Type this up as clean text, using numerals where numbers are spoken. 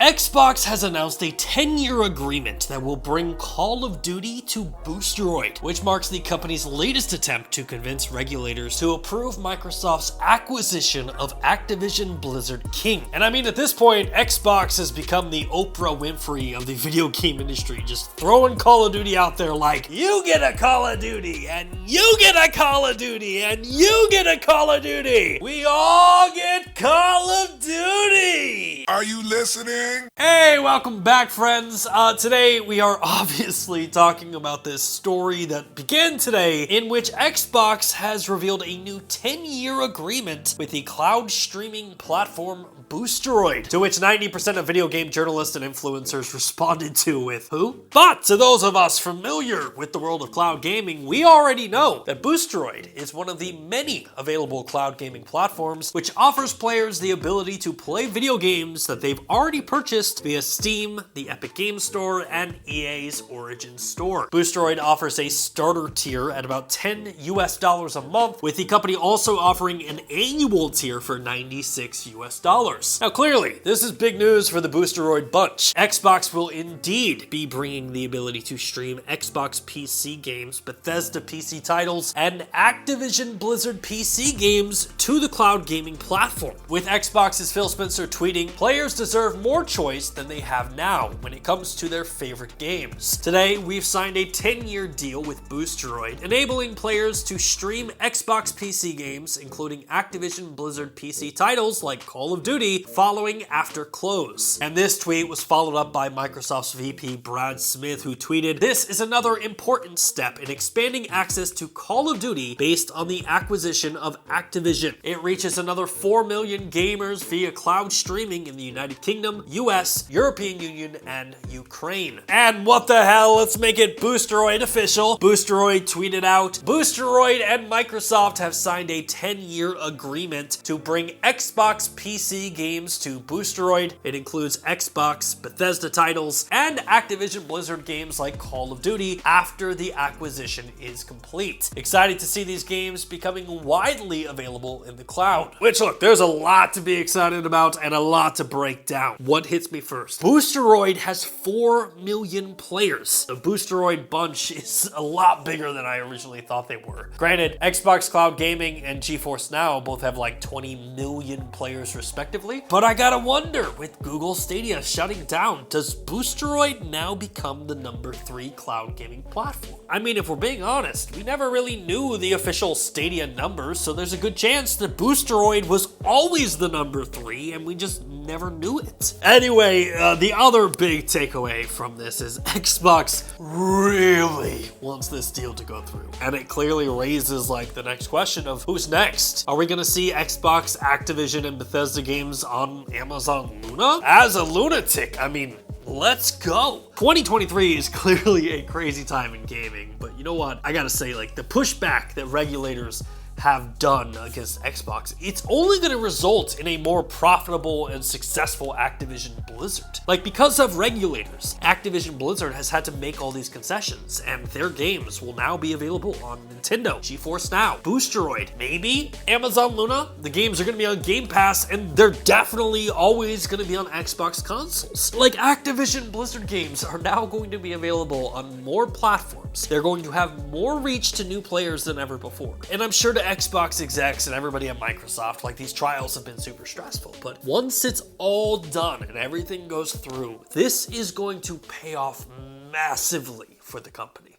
Xbox has announced a 10-year agreement that will bring Call of Duty to Boosteroid, which marks the company's latest attempt to convince regulators to approve Microsoft's acquisition of Activision Blizzard KING. And I mean, at this point, Xbox has become the Oprah Winfrey of the video game industry, just throwing Call of Duty out there like, you get a Call of Duty, and you get a Call of Duty, and you get a Call of Duty. We all get Call of Duty. Are you listening? Hey, welcome back, friends. Today we are obviously talking about this story that began today, in which Xbox has revealed a new 10-year agreement with the cloud streaming platform Boosteroid, to which 90% of video game journalists and influencers responded to with, who? But to those of us familiar with the world of cloud gaming, we already know that Boosteroid is one of the many available cloud gaming platforms which offers players the ability to play video games that they've already purchased via Steam, the Epic Games Store, and EA's Origin Store. Boosteroid offers a starter tier at about $10 a month, with the company also offering an annual tier for $96. Now clearly, this is big news for the Boosteroid bunch. Xbox will indeed be bringing the ability to stream Xbox PC games, Bethesda PC titles, and Activision Blizzard PC games to the cloud gaming platform. With Xbox's Phil Spencer tweeting, players deserve more choice than they have now when it comes to their favorite games. Today, we've signed a 10-year deal with Boosteroid, enabling players to stream Xbox PC games, including Activision Blizzard PC titles like Call of Duty, following after close. And this tweet was followed up by Microsoft's VP Brad Smith, who tweeted, "This is another important step in expanding access to Call of Duty based on the acquisition of Activision. It reaches another 4 million gamers via cloud streaming in the United Kingdom, US, European Union, and Ukraine." And what the hell, let's make it Boosteroid official. Boosteroid tweeted out, "Boosteroid and Microsoft have signed a 10-year agreement to bring Xbox PC games to Boosteroid. It includes Xbox, Bethesda titles, and Activision Blizzard games like Call of Duty after the acquisition is complete. Excited to see these games becoming widely available in the cloud." Which, look, there's a lot to be excited about and a lot to break down. What hits me first? Boosteroid has 4 million players. The Boosteroid bunch is a lot bigger than I originally thought they were. Granted, Xbox Cloud Gaming and GeForce Now both have like 20 million players respectively, but I gotta wonder, with Google Stadia shutting down, does Boosteroid now become the number 3 cloud gaming platform? I mean, if we're being honest, we never really knew the official Stadia numbers, so there's a good chance that Boosteroid was always the number 3 and we just never knew it. Anyway, the other big takeaway from this is Xbox really wants this deal to go through. And it clearly raises like the next question of who's next? Are we gonna see Xbox, Activision, and Bethesda games on Amazon Luna? As a lunatic, I mean, let's go. 2023 is clearly a crazy time in gaming, but you know what? I gotta say, like, the pushback that regulators have done against Xbox, it's only going to result in a more profitable and successful Activision Blizzard. Like, because of regulators, Activision Blizzard has had to make all these concessions, and their games will now be available on Nintendo, GeForce Now, Boosteroid, maybe Amazon Luna. The games are going to be on Game Pass, and they're definitely always going to be on Xbox consoles. Like, Activision Blizzard games are now going to be available on more platforms. They're going to have more reach to new players than ever before. And I'm sure to Xbox execs and everybody at Microsoft, like, these trials have been super stressful, but once it's all done and everything goes through, this is going to pay off massively for the company.